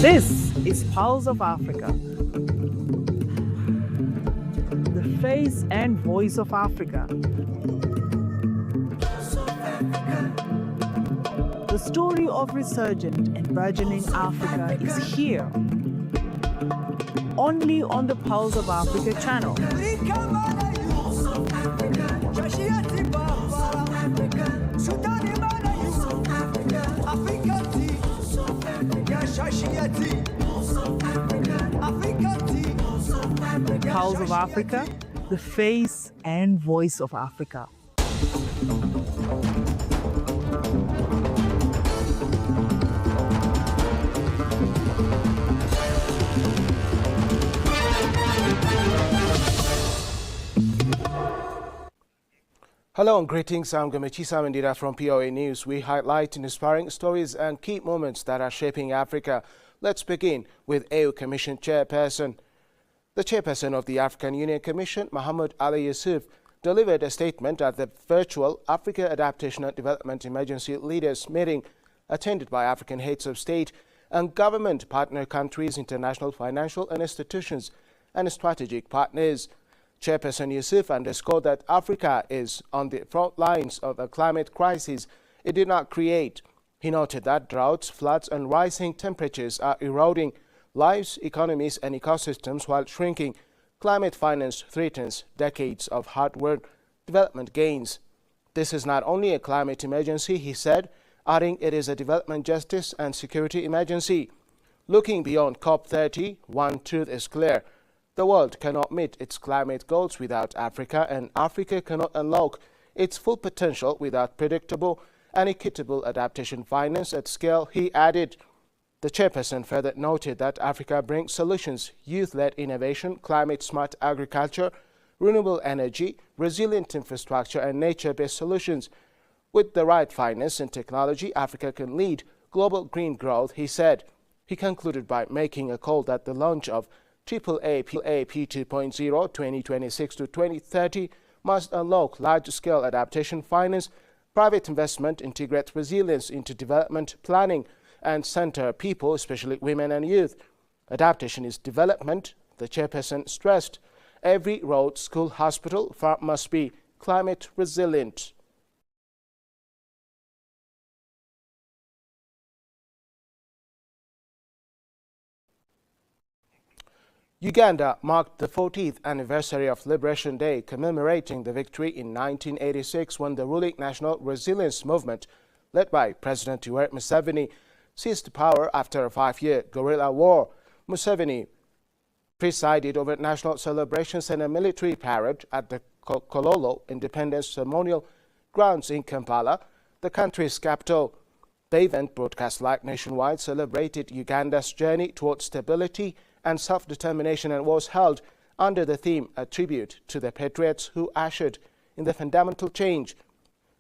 This is Pulse of Africa, the face and voice of Africa. The story of resurgent and burgeoning Africa is here, only on the Pulse of Africa channel. Pulse of Africa, the face and voice of Africa. Hello and greetings, I'm Gamechi Samandira from POA News. We highlight inspiring stories and key moments that are shaping Africa. Let's begin with AU Commission Chairperson. The Chairperson of the African Union Commission, Mohamed Ali Yusuf, delivered a statement at the virtual Africa Adaptation and Development Emergency Leaders meeting attended by African heads of state and government partner countries, international financial institutions and strategic partners. Chairperson Yusuf underscored that Africa is on the front lines of a climate crisis it did not create. He noted that droughts, floods and rising temperatures are eroding lives, economies and ecosystems while shrinking. Climate finance threatens decades of hard-won development gains. This is not only a climate emergency, he said, adding it is a development justice and security emergency. Looking beyond COP30, one truth is clear. The world cannot meet its climate goals without Africa, and Africa cannot unlock its full potential without predictable and equitable adaptation finance at scale, he added. The chairperson further noted that Africa brings solutions, youth-led innovation, climate-smart agriculture, renewable energy, resilient infrastructure and nature-based solutions. With the right finance and technology, Africa can lead global green growth, he said. He concluded by making a call that the launch of AAA P 2.0 2026 to 2030 must unlock large-scale adaptation finance, private investment, integrate resilience into development planning, and center people, especially women and youth. Adaptation is development, the chairperson stressed. Every road, school, hospital, farm must be climate resilient. Uganda marked the 40th anniversary of Liberation Day, commemorating the victory in 1986 when the ruling National Resilience Movement, led by President Yoweri Museveni, seized power after a 5-year guerrilla war. Museveni presided over national celebrations and a military parade at the Kololo Independence Ceremonial Grounds in Kampala, the country's capital. The event, broadcast live nationwide, celebrated Uganda's journey towards stability and self-determination and was held under the theme A Tribute to the Patriots who ushered in the fundamental change.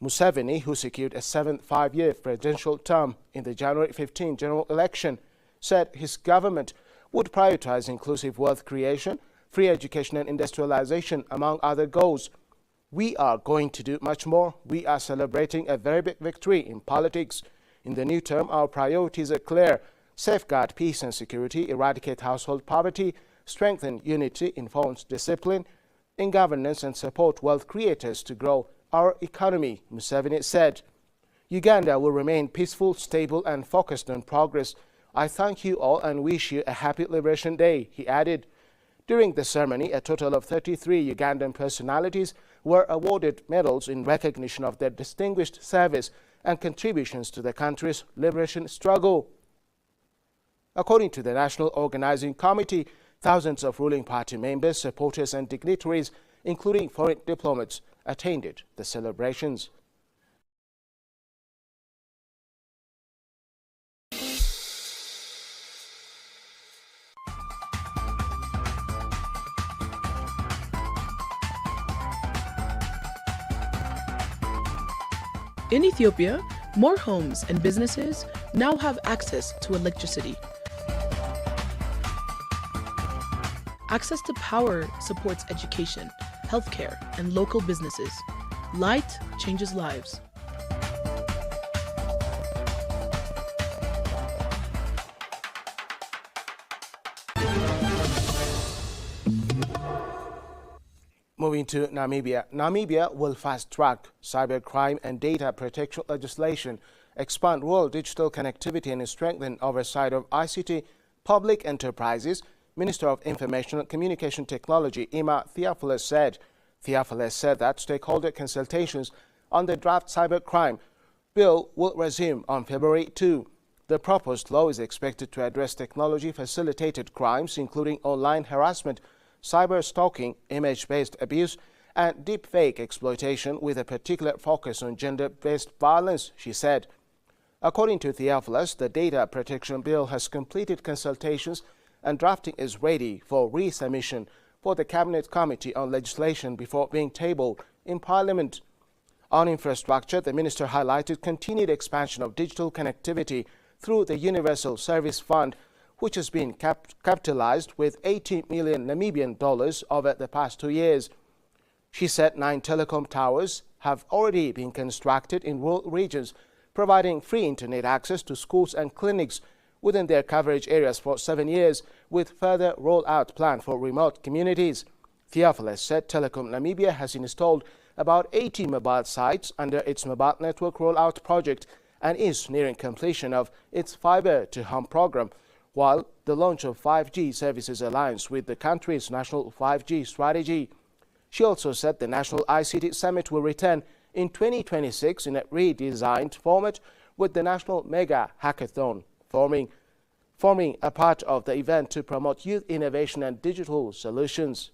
Museveni, who secured a 7th 5-year presidential term in the January 15 general election, said his government would prioritize inclusive wealth creation, free education and industrialization, among other goals. We are going to do much more. We are celebrating a very big victory in politics. In the new term, our priorities are clear. Safeguard peace and security, eradicate household poverty, strengthen unity, enforce discipline in governance and support wealth creators to grow our economy, Museveni said. Uganda will remain peaceful, stable and focused on progress. I thank you all and wish you a happy Liberation Day, he added. During the ceremony, a total of 33 Ugandan personalities were awarded medals in recognition of their distinguished service and contributions to the country's liberation struggle. According to the National Organizing Committee, thousands of ruling party members, supporters and dignitaries, including foreign diplomats, attended the celebrations. In Ethiopia, more homes and businesses now have access to electricity. Access to power supports education, healthcare, and local businesses. Light changes lives. Moving to Namibia. Namibia will fast-track cybercrime and data protection legislation, expand rural digital connectivity and strengthen oversight of ICT public enterprises, Minister of Information and Communication Technology Emma Theophilus said. Theophilus said that stakeholder consultations on the draft cybercrime bill will resume on February 2. The proposed law is expected to address technology-facilitated crimes, including online harassment, cyber stalking, image-based abuse, and deepfake exploitation, with a particular focus on gender-based violence, she said. According to Theophilus, the Data Protection Bill has completed consultations and drafting is ready for resubmission for the Cabinet Committee on Legislation before being tabled in Parliament. On infrastructure, the minister highlighted continued expansion of digital connectivity through the Universal Service Fund, which has been capitalized with 80 million Namibian dollars over the past 2 years. She said 9 telecom towers have already been constructed in rural regions, providing free internet access to schools and clinics within their coverage areas for 7 years, with further rollout planned for remote communities. Theophilus said Telecom Namibia has installed about 80 mobile sites under its mobile network rollout project and is nearing completion of its fiber to home program, while the launch of 5G Services Alliance with the country's national 5G strategy. She also said the National ICT Summit will return in 2026 in a redesigned format, with the National Mega Hackathon forming a part of the event to promote youth innovation and digital solutions.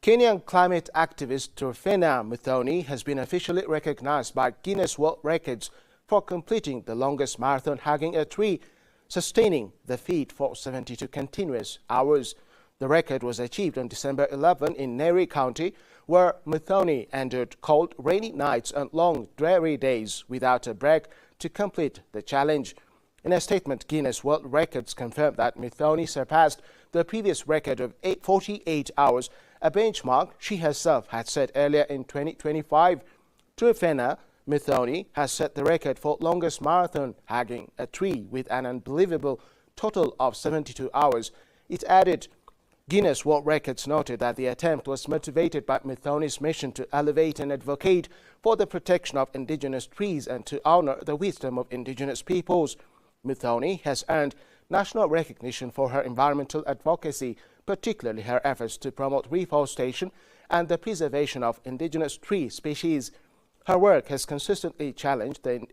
Kenyan climate activist Turfena Muthoni has been officially recognized by Guinness World Records for completing the longest marathon hugging a tree, sustaining the feat for 72 continuous hours. The record was achieved on December 11 in Nyeri County, where Muthoni endured cold, rainy nights and long, dreary days without a break to complete the challenge. In a statement, Guinness World Records confirmed that Muthoni surpassed the previous record of 48 hours, a benchmark she herself had set earlier in 2025. Turfena Muthoni has set the record for longest marathon hugging a tree with an unbelievable total of 72 hours. It added, Guinness World Records noted that the attempt was motivated by Muthoni's mission to elevate and advocate for the protection of indigenous trees and to honor the wisdom of indigenous peoples. Muthoni has earned national recognition for her environmental advocacy, particularly her efforts to promote reforestation and the preservation of indigenous tree species. Her work has consistently challenged the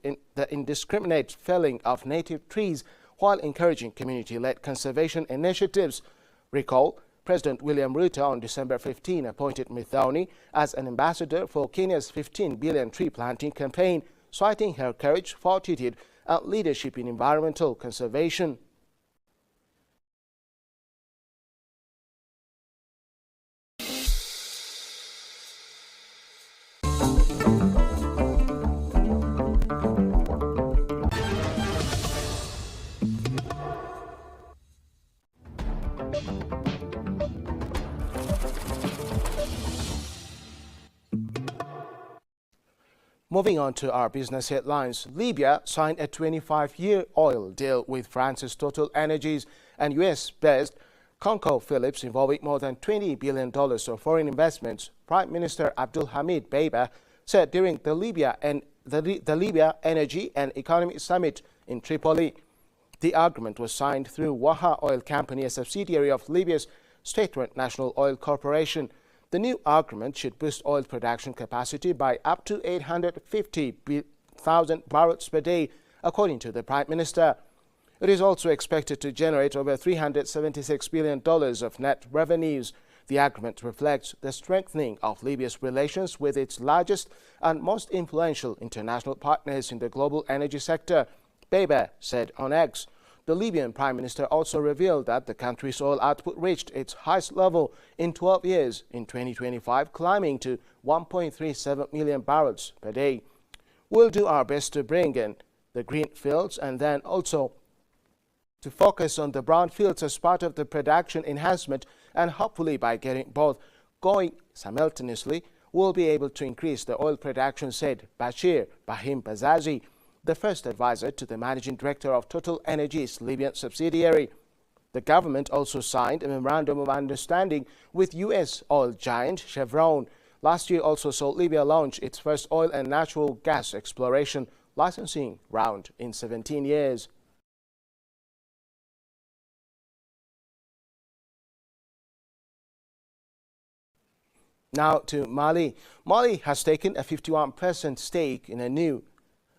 indiscriminate felling of native trees while encouraging community-led conservation initiatives. Recall, President William Ruto on December 15 appointed Muthoni as an ambassador for Kenya's 15 billion tree planting campaign, citing her courage, fortitude, and leadership in environmental conservation. Moving on to our business headlines, Libya signed a 25-year oil deal with France's Total Energies and US-based ConocoPhillips involving more than $20 billion of foreign investments, Prime Minister Abdul Hamid Dbeibah said during the Libya Energy and Economy Summit in Tripoli. The agreement was signed through Waha Oil Company, a subsidiary of Libya's state-run National Oil Corporation. The new agreement should boost oil production capacity by up to 850,000 barrels per day, according to the Prime Minister. It is also expected to generate over $376 billion of net revenues. The agreement reflects the strengthening of Libya's relations with its largest and most influential international partners in the global energy sector, Dbeibah said on X. The Libyan Prime Minister also revealed that the country's oil output reached its highest level in 12 years in 2025, climbing to 1.37 million barrels per day. We'll do our best to bring in the green fields and then also to focus on the brown fields as part of the production enhancement, and hopefully by getting both going simultaneously, we'll be able to increase the oil production, said Bashir Bahim Bazazi. the first advisor to the managing director of Total Energy's Libyan subsidiary. The government also signed a memorandum of understanding with U.S. oil giant Chevron. Last year also saw Libya launch its first oil and natural gas exploration licensing round in 17 years. Now to Mali. Mali has taken a 51% stake in a new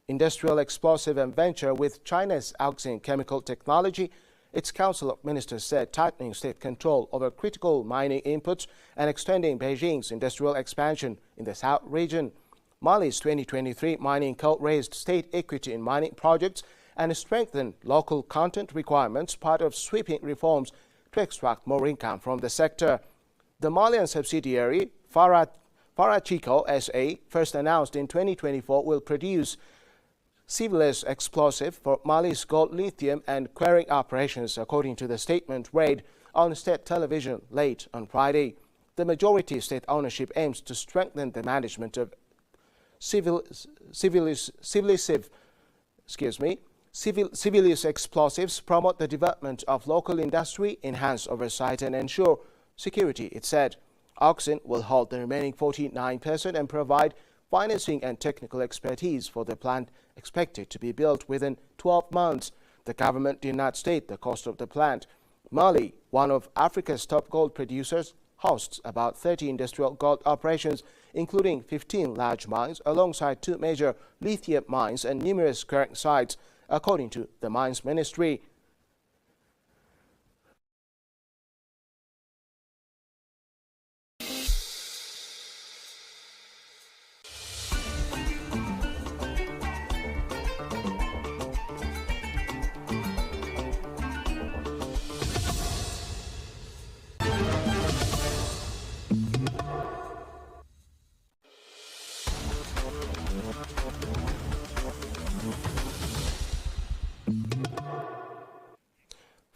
industrial explosive venture with China's Auxin Chemical Technology. Its Council of Ministers said tightening state control over critical mining inputs and extending Beijing's industrial expansion in the South region. Mali's 2023 mining code raised state equity in mining projects and strengthened local content requirements, part of sweeping reforms to extract more income from the sector. The Malian subsidiary, Farachico SA, first announced in 2024, will produce civilized explosive for Mali's gold, lithium and quarrying operations, according to the statement read on state television late on Friday. The majority state ownership aims to strengthen the management of civilized explosives, promote the development of local industry, enhance oversight and ensure security, it said. Auxin will hold the remaining 49% and provide financing and technical expertise for the plant, expected to be built within 12 months. The government did not state the cost of the plant. Mali, one of Africa's top gold producers, hosts about 30 industrial gold operations, including 15 large mines, alongside 2 major lithium mines and numerous quarrying sites, according to the Mines Ministry.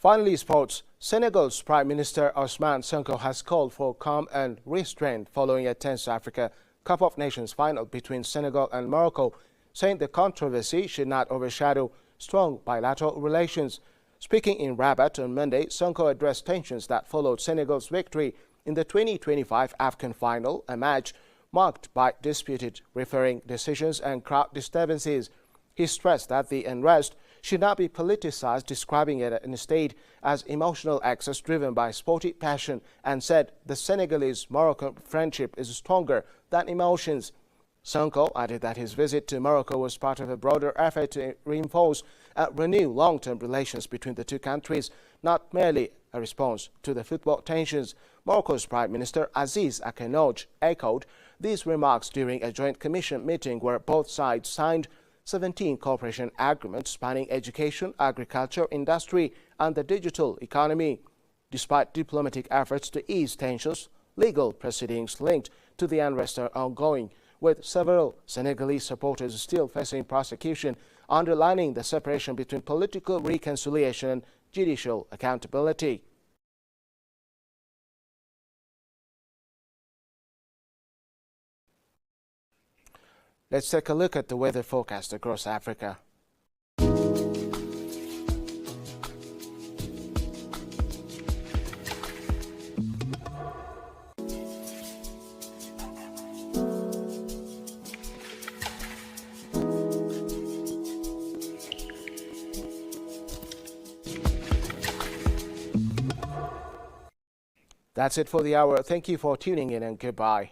Finally, sports. Senegal's Prime Minister Ousmane Sonko has called for calm and restraint following a tense Africa Cup of Nations final between Senegal and Morocco, saying the controversy should not overshadow strong bilateral relations. Speaking in Rabat on Monday, Sonko addressed tensions that followed Senegal's victory in the 2025 AFCON final, a match marked by disputed refereeing decisions and crowd disturbances. He stressed that the unrest should not be politicized, describing it instead as emotional excess driven by sporty passion, and said the Senegalese-Moroccan friendship is stronger than emotions. Sonko added that his visit to Morocco was part of a broader effort to reinforce and renew long-term relations between the two countries, not merely a response to the football tensions. Morocco's Prime Minister Aziz Akenoj echoed these remarks during a joint commission meeting where both sides signed 17 cooperation agreements spanning education, agriculture, industry and the digital economy. Despite diplomatic efforts to ease tensions, legal proceedings linked to the unrest are ongoing, with several Senegalese supporters still facing prosecution, underlining the separation between political reconciliation and judicial accountability. Let's take a look at the weather forecast across Africa. That's it for the hour. Thank you for tuning in and goodbye.